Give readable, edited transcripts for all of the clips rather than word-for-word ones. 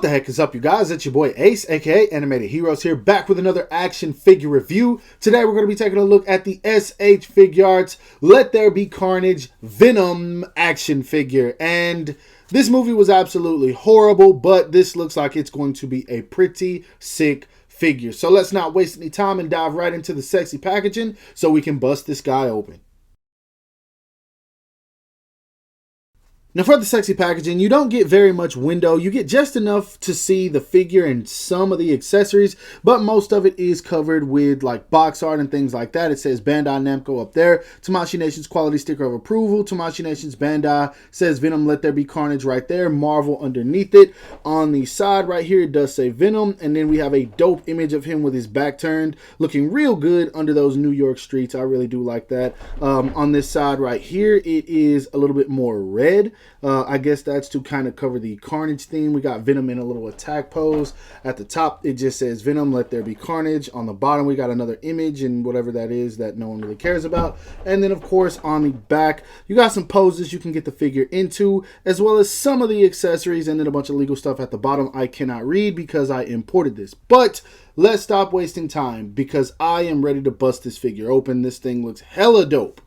the heck is up, you guys? It's your boy Ace, aka Animated Heroes here, back with another action figure review. Today we're going to be taking a look at the SH Figuarts Let There Be Carnage Venom action figure. And this movie was absolutely horrible, but this looks like it's going to be a pretty sick figure. So let's not waste any time and dive right into the sexy packaging so we can bust this guy open. Now for the sexy packaging, you don't get very much window. You get just enough to see the figure and some of the accessories, but most of it is covered with like box art and things like that. It says Bandai Namco up there, Tamashii Nation's quality sticker of approval, Tamashii Nation's Bandai, says Venom Let There Be Carnage right there, Marvel underneath it. On the side right here, it does say Venom, and then we have a dope image of him with his back turned, looking real good under those New York streets. I really do like that. On this side right here, it is a little bit more red. I guess that's to kind of cover the Carnage theme. We got Venom in a little attack pose. At the top, it just says Venom, Let There Be Carnage. On the bottom, we got another image and whatever that is that no one really cares about. And then, of course, on the back, you got some poses you can get the figure into, as well as some of the accessories, and then a bunch of legal stuff at the bottom I cannot read because I imported this. But let's stop wasting time because I am ready to bust this figure open. This thing looks hella dope.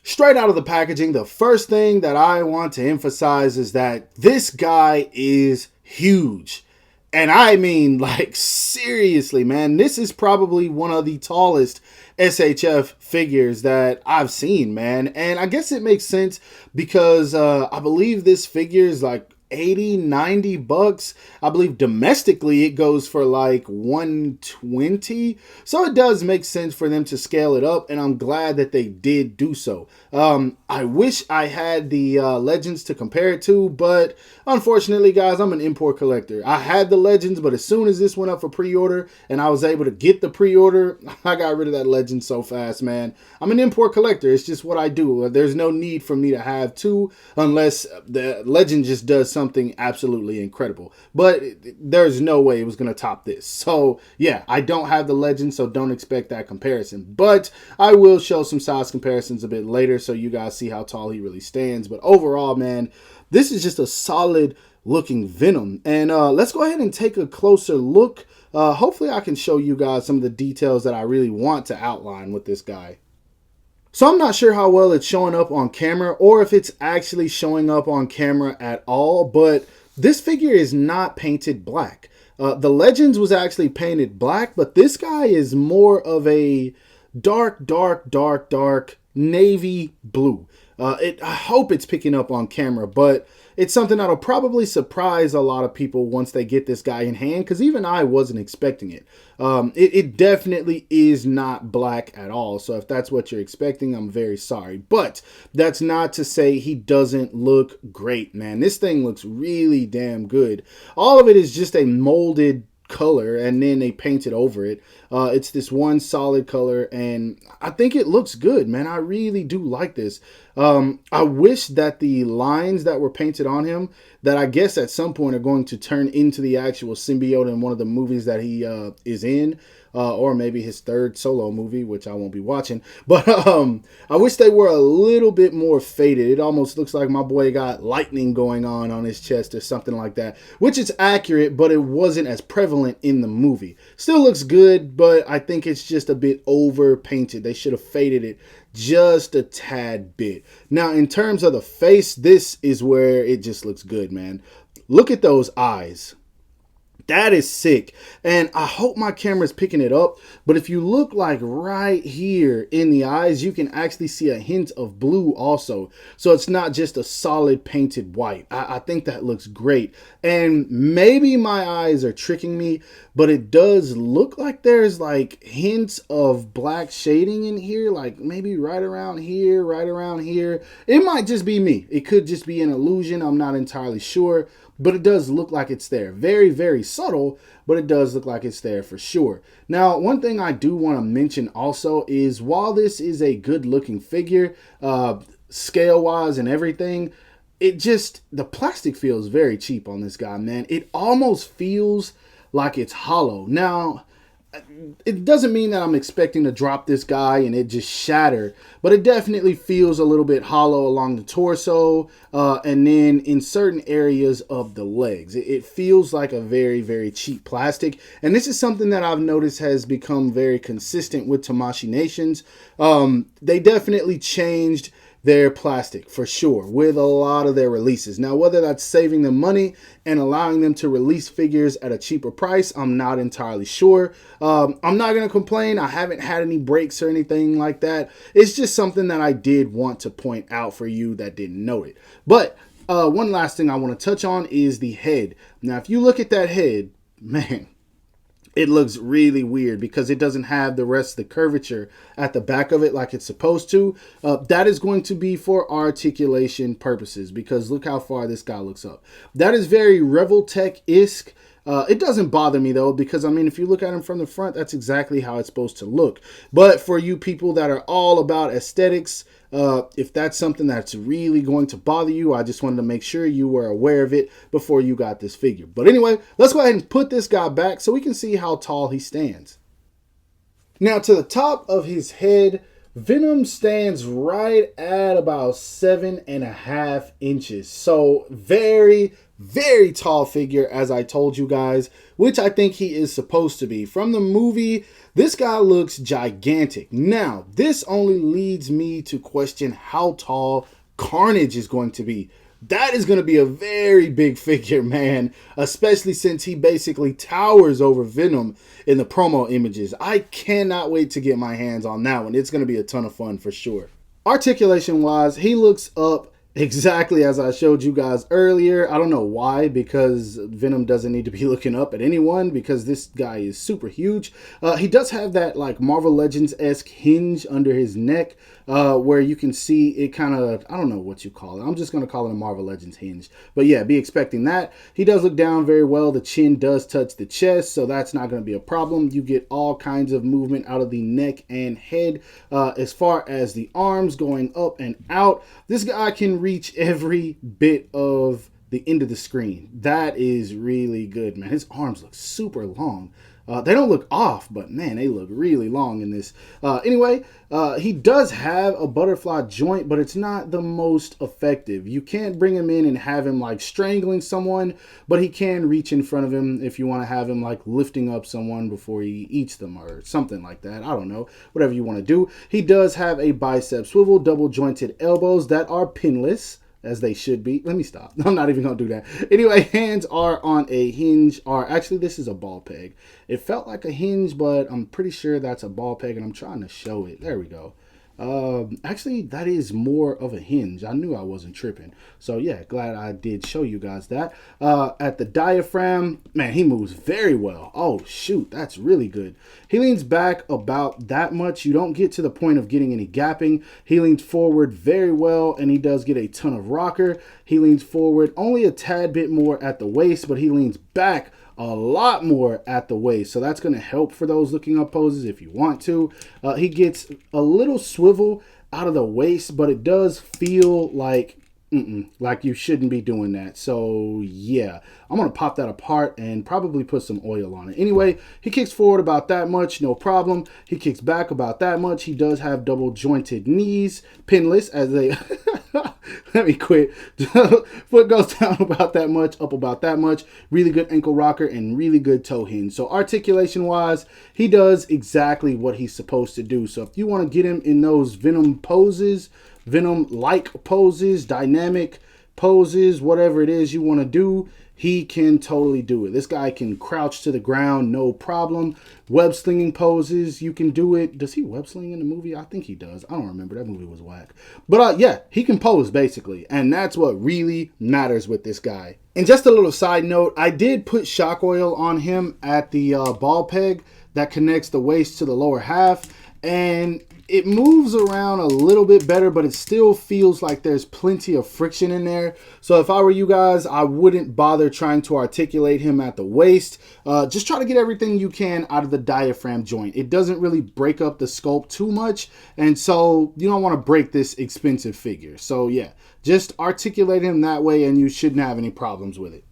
Straight out of the packaging, the first thing that I want to emphasize is that this guy is huge. And I mean, like, seriously, man, this is probably one of the tallest SHF figures that I've seen, man. And I guess it makes sense because I believe this figure is like 80-90 bucks. I believe domestically it goes for like 120, so it does make sense for them to scale it up, and I'm glad that they did do so. I wish I had the Legends to compare it to, but unfortunately, guys, I'm an import collector. I had the Legends, but as soon as this went up for pre-order and I was able to get the pre-order, I got rid of that Legend so fast, man. I'm an import collector. It's just what I do. There's no need for me to have two unless the Legend just does something absolutely incredible, but there's no way it was going to top this. So yeah, I don't have the Legend, so don't expect that comparison, but I will show some size comparisons a bit later so you guys see how tall he really stands. But overall, man, this is just a solid looking Venom, and let's go ahead and take a closer look. Hopefully I can show you guys some of the details that I really want to outline with this guy. So I'm not sure how well it's showing up on camera or if it's actually showing up on camera at all, but this figure is not painted black. The Legends was actually painted black, but this guy is more of a dark navy blue. I hope it's picking up on camera, but it's something that'll probably surprise a lot of people once they get this guy in hand, because even I wasn't expecting it. It definitely is not black at all, so if that's what you're expecting, I'm very sorry. But that's not to say he doesn't look great, man. This thing looks really damn good. All of it is just a molded color and then they painted over it. It's this one solid color and I think it looks good, man. I really do like this. I wish that the lines that were painted on him, that I guess at some point are going to turn into the actual symbiote in one of the movies that he is in, or maybe his third solo movie, which I won't be watching. But I wish they were a little bit more faded. It almost looks like my boy got lightning going on his chest or something like that, which is accurate, but it wasn't as prevalent in the movie. Still looks good, but I think it's just a bit over painted. They should have faded it just a tad bit. Now, in terms of the face, this is where it just looks good, man. Look at those eyes. That is sick. And I hope my camera's picking it up, but if you look like right here in the eyes, you can actually see a hint of blue also. So it's not just a solid painted white. I think that looks great. And maybe my eyes are tricking me, but it does look like there's like hints of black shading in here, like maybe right around here, right around here. It might just be me. It could just be an illusion. I'm not entirely sure. But it does look like it's there. Very, very subtle, but it does look like it's there for sure. Now, one thing I do want to mention also is while this is a good looking figure, scale-wise and everything, the plastic feels very cheap on this guy, man. It almost feels like it's hollow. Now, it doesn't mean that I'm expecting to drop this guy and it just shatter, but it definitely feels a little bit hollow along the torso, and then in certain areas of the legs. It feels like a very, very cheap plastic, and this is something that I've noticed has become very consistent with Tamashii Nations. They definitely changed their plastic for sure with a lot of their releases. Now, whether that's saving them money and allowing them to release figures at a cheaper price, I'm not entirely sure. I'm not going to complain. I haven't had any breaks or anything like that. It's just something that I did want to point out for you that didn't know it. But one last thing I want to touch on is the head. Now, if you look at that head, man, it looks really weird because it doesn't have the rest of the curvature at the back of it like it's supposed to. That is going to be for articulation purposes, because look how far this guy looks up. That is very Revoltech-esque. It doesn't bother me though, because I mean, if you look at him from the front, that's exactly how it's supposed to look. But for you people that are all about aesthetics, if that's something that's really going to bother you, I just wanted to make sure you were aware of it before you got this figure. But anyway, let's go ahead and put this guy back so we can see how tall he stands. Now, to the top of his head, Venom stands right at about 7.5 inches. So very, very tall figure, as I told you guys, which I think he is supposed to be. From the movie, this guy looks gigantic. Now, this only leads me to question how tall Carnage is going to be. That is going to be a very big figure, man, especially since he basically towers over Venom in the promo images. I cannot wait to get my hands on that one. It's going to be a ton of fun for sure. Articulation-wise, he looks up exactly as I showed you guys earlier. I don't know why, because Venom doesn't need to be looking up at anyone because this guy is super huge. He does have that like Marvel Legends-esque hinge under his neck where you can see it kind of, I don't know what you call it. I'm just going to call it a Marvel Legends hinge. But yeah, be expecting that. He does look down very well. The chin does touch the chest, so that's not going to be a problem. You get all kinds of movement out of the neck and head. As far as the arms going up and out, this guy can reach every bit of the end of the screen. That is really good, man. His arms look super long. They don't look off, but man, they look really long in this. Anyway, he does have a butterfly joint, but it's not the most effective. You can't bring him in and have him like strangling someone, but he can reach in front of him if you want to have him like lifting up someone before he eats them or something like that. I don't know, whatever you want to do. He does have a bicep swivel, double jointed elbows that are pinless, as they should be. Let me stop. I'm not even going to do that. Anyway, hands are on a hinge. Actually, this is a ball peg. It felt like a hinge, but I'm pretty sure that's a ball peg, and I'm trying to show it. There we go. Actually, that is more of a hinge. I knew I wasn't tripping. So yeah, glad I did show you guys that. At the diaphragm, man, he moves very well. Oh shoot, that's really good. He leans back about that much. You don't get to the point of getting any gapping. He leans forward very well, and he does get a ton of rocker. He leans forward only a tad bit more at the waist, but he leans back a lot more at the waist, so that's going to help for those looking up poses if you want to. He gets a little swivel out of the waist, but it does feel like like you shouldn't be doing that. So yeah, I'm going to pop that apart and probably put some oil on it. Anyway, he kicks forward about that much, no problem. He kicks back about that much. He does have double jointed knees, pinless as they let me quit. Foot goes down about that much, up about that much. Really good ankle rocker and really good toe hinge. So articulation wise, he does exactly what he's supposed to do. So if you want to get him in those Venom poses, Venom-like poses, dynamic poses, whatever it is you want to do, he can totally do it. This guy can crouch to the ground, no problem. Web slinging poses, you can do it. Does he web sling in the movie? I think he does. I don't remember. That movie was whack. But yeah, he can pose basically. And that's what really matters with this guy. And just a little side note, I did put shock oil on him at the ball peg that connects the waist to the lower half. And it moves around a little bit better, but it still feels like there's plenty of friction in there. So if I were you guys, I wouldn't bother trying to articulate him at the waist. Just try to get everything you can out of the diaphragm joint. It doesn't really break up the sculpt too much, and so you don't want to break this expensive figure. So yeah, just articulate him that way and you shouldn't have any problems with it.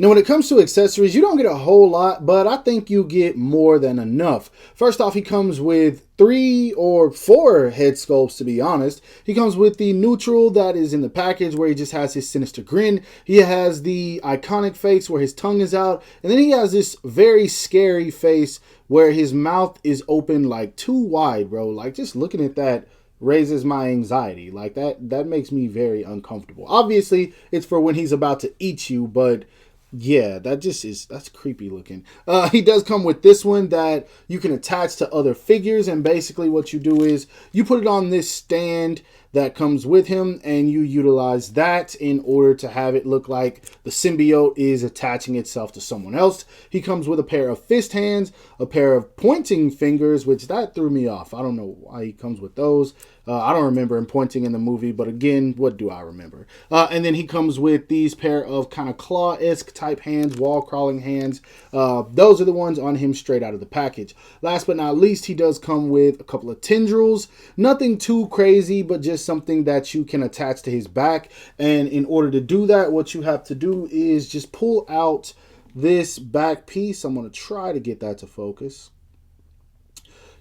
Now, when it comes to accessories, you don't get a whole lot, but I think you get more than enough. First off, he comes with 3 or 4 head sculpts, to be honest. He comes with the neutral that is in the package where he just has his sinister grin. He has the iconic face where his tongue is out. And then he has this very scary face where his mouth is open like too wide, bro. Like, just looking at that raises my anxiety. Like, that makes me very uncomfortable. Obviously, it's for when he's about to eat you, but yeah, that's creepy looking. He does come with this one that you can attach to other figures, and basically what you do is you put it on this stand that comes with him, and you utilize that in order to have it look like the symbiote is attaching itself to someone else. He comes with a pair of fist hands, a pair of pointing fingers, which that threw me off. I don't know why he comes with those. I don't remember him pointing in the movie, but again, what do I remember? And then he comes with these pair of kind of claw-esque type hands, wall-crawling hands. Those are the ones on him straight out of the package. Last but not least, he does come with a couple of tendrils. Nothing too crazy, but just something that you can attach to his back. And in order to do that, what you have to do is just pull out this back piece. I'm going to try to get that to focus.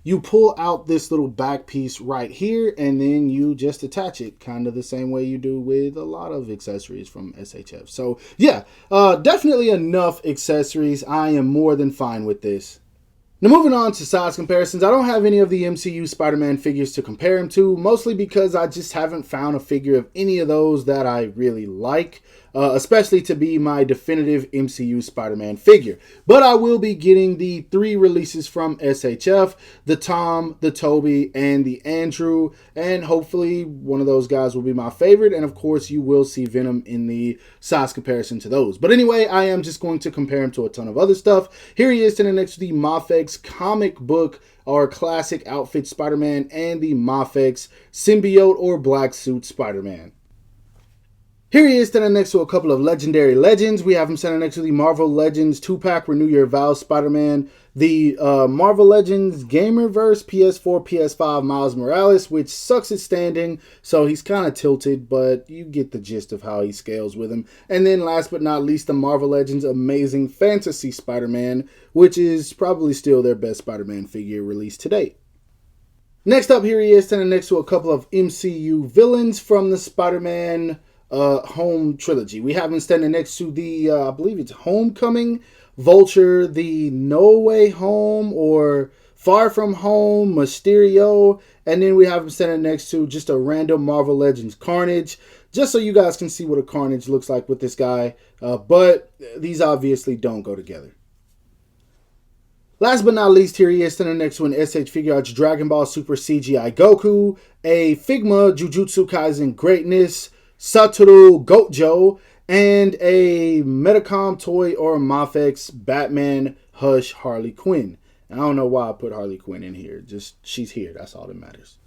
You pull out this little back piece right here, and then you just attach it kind of the same way you do with a lot of accessories from SHF. So yeah, definitely enough accessories. I am more than fine with this. Now, moving on to size comparisons, I don't have any of the MCU Spider-Man figures to compare him to, mostly because I just haven't found a figure of any of those that I really like, especially to be my definitive MCU Spider-Man figure. But I will be getting the 3 releases from SHF, the Tom, the Toby, and the Andrew, and hopefully one of those guys will be my favorite, and of course you will see Venom in the size comparison to those. But anyway, I am just going to compare him to a ton of other stuff. Here he is standing next to the Mafex comic book or classic outfit Spider-Man and the Mafex symbiote or black suit Spider-Man. Here he is standing next to a couple of legendary legends. We have him standing next to the Marvel Legends 2-pack Renew Your Vows Spider-Man, the Marvel Legends Gamerverse PS4, PS5 Miles Morales, which sucks at standing, so he's kind of tilted, but you get the gist of how he scales with him. And then last but not least, the Marvel Legends Amazing Fantasy Spider-Man, which is probably still their best Spider-Man figure released to date. Next up, here he is standing next to a couple of MCU villains from the Spider-Man home trilogy. We have him standing next to the I believe it's Homecoming, Vulture, the No Way Home or Far From Home, Mysterio, and then we have him standing next to just a random Marvel Legends Carnage, just so you guys can see what a Carnage looks like with this guy, but these obviously don't go together. Last but not least, here he is standing next to an SH Figuarts Dragon Ball Super CGI Goku, a Figma Jujutsu Kaisen Greatness, Satoru Gojo, and a Metacom toy or Mafex Batman Hush Harley Quinn. And I don't know why I put Harley Quinn in here. Just, she's here. That's all that matters.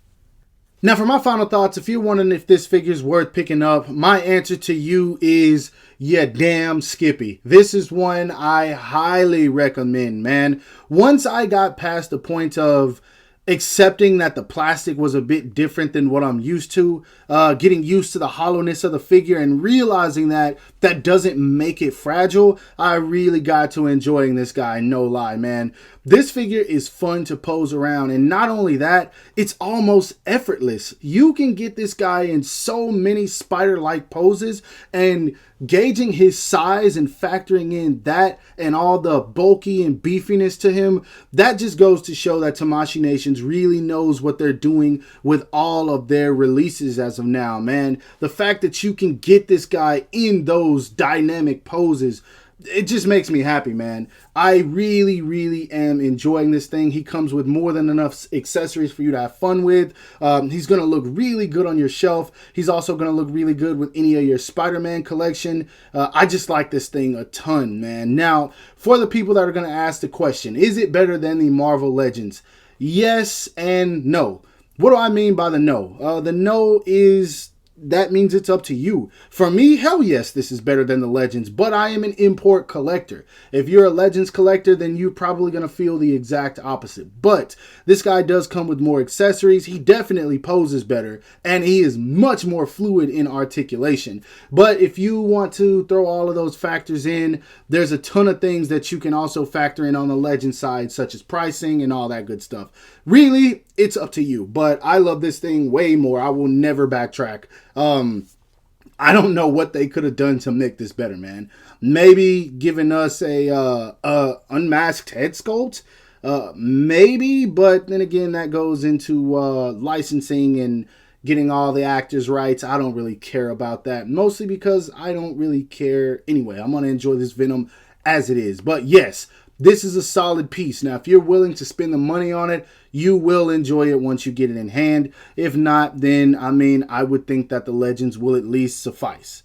Now, for my final thoughts, if you're wondering if this figure is worth picking up, my answer to you is, yeah, damn Skippy. This is one I highly recommend, man. Once I got past the point of accepting that the plastic was a bit different than what I'm used to, getting used to the hollowness of the figure and realizing that that doesn't make it fragile, I really got to enjoying this guy, no lie, man. This figure is fun to pose around, and not only that, it's almost effortless. You can get this guy in so many spider-like poses, and gauging his size and factoring in that and all the bulky and beefiness to him, that just goes to show that Tamashii Nations really knows what they're doing with all of their releases as of now, man. The fact that you can get this guy in those dynamic poses, it just makes me happy, man. I really, really am enjoying this thing. He comes with more than enough accessories for you to have fun with. He's going to look really good on your shelf. He's also going to look really good with any of your Spider-Man collection. I just like this thing a ton, man. Now, for the people that are going to ask the question, is it better than the Marvel Legends? Yes and no. What do I mean by the no? The no is that means it's up to you. For me, hell yes, this is better than the Legends, but I am an import collector. If you're a Legends collector, then you're probably going to feel the exact opposite. But this guy does come with more accessories. He definitely poses better, and he is much more fluid in articulation. But if you want to throw all of those factors in, there's a ton of things that you can also factor in on the Legend side, such as pricing and all that good stuff. Really, it's up to you, but I love this thing way more. I will never backtrack. I don't know what they could have done to make this better, man. Maybe giving us a unmasked head sculpt, maybe, but then again, that goes into licensing and getting all the actors' rights. I don't really care about that, mostly because I don't really care anyway. I'm gonna enjoy this Venom as it is, but yes, this is a solid piece. Now, if you're willing to spend the money on it, you will enjoy it once you get it in hand. If not, then, I mean, I would think that the Legends will at least suffice.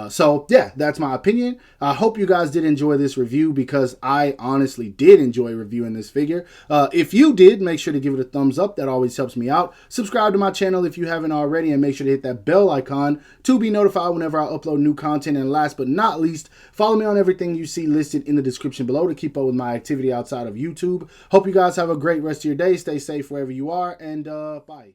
So, yeah, that's my opinion. I hope you guys did enjoy this review because I honestly did enjoy reviewing this figure. If you did, make sure to give it a thumbs up. That always helps me out. Subscribe to my channel if you haven't already, and make sure to hit that bell icon to be notified whenever I upload new content. And last but not least, follow me on everything you see listed in the description below to keep up with my activity outside of YouTube. Hope you guys have a great rest of your day. Stay safe wherever you are, and bye.